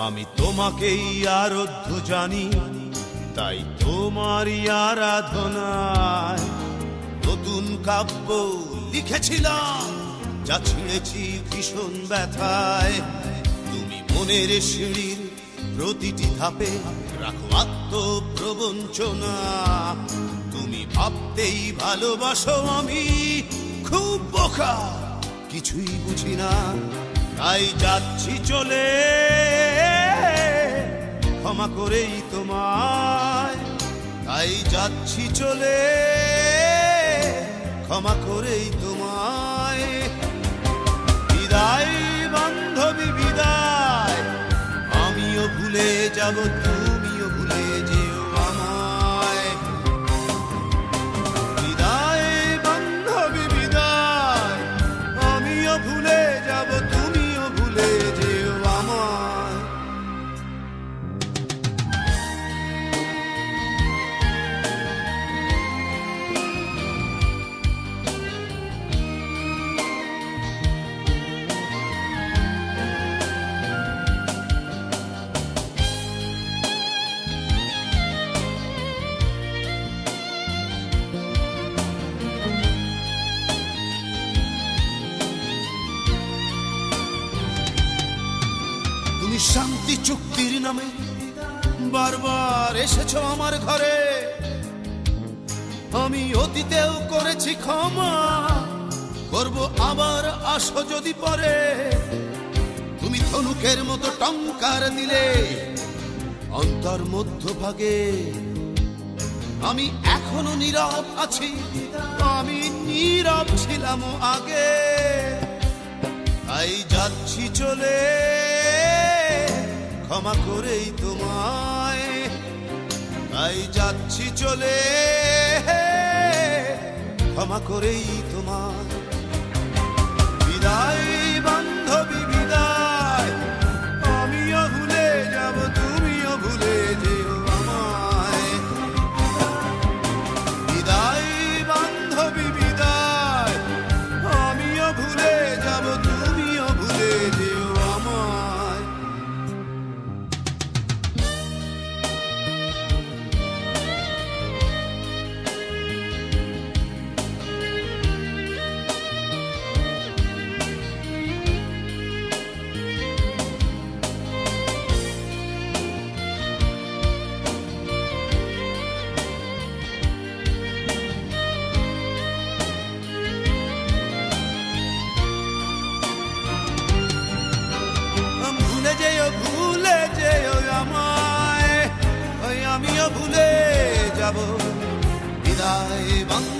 আমি তোমাকেই আরাধ্য জানি, তাই তোমারই আরাধনায় নতুন কাব্য লিখেছিলাম, যা ছিঁড়েছি ভীষণ ব্যথায়। তুমি মনের সিঁড়ির প্রতিটি ধাপে রাখো আত্মপ্রবঞ্চনা। তুমি ভাবতেই ভালোবাসো, আমি খুব বোকা, কিছুই বুঝি না, তাই যাচ্ছি চলে ক্ষমা করেই তোমায়। তাই যাচ্ছি চলে ক্ষমা করেই তোমায়। বিদায় বান্ধবী বিদায়, আমিও ভুলে যাব, তুমিও ভুলে যেও আমায়। বিদায় বান্ধবী বিদায়, আমিও ভুলে যাব, তুমিও ভুলে যেও আমায়। তুমি শান্তি চুক্তির নামে বারবার এসেছো আমার ঘরে। আমি অতীতেও করেছি ক্ষমা, করব আবার, আসো যদি পরে। তুমি ধনুকের মতো টঙ্কার দিলে অন্তর মধ্যভাগে, আমি এখনো নীরব আছি, আমি নীরব ছিলাম আগে। তাই যাচ্ছি চলে ক্ষমা করেই তোমায়। তাই যাচ্ছি চলে ক্ষমা করেই তোমায়। বিদায় বান্ধবী বিদায়, আমিও ভুলে যাব, তুমিও ভুলে যেও আমায়। বিদায় বান্ধবী বিদায়, আমিও ভুলে যাব, তুমিও ভুলে যেও আমায়। ভুলে যেও আমায়, আমিও ভুলে যাব। বিদায় বান্ধবী।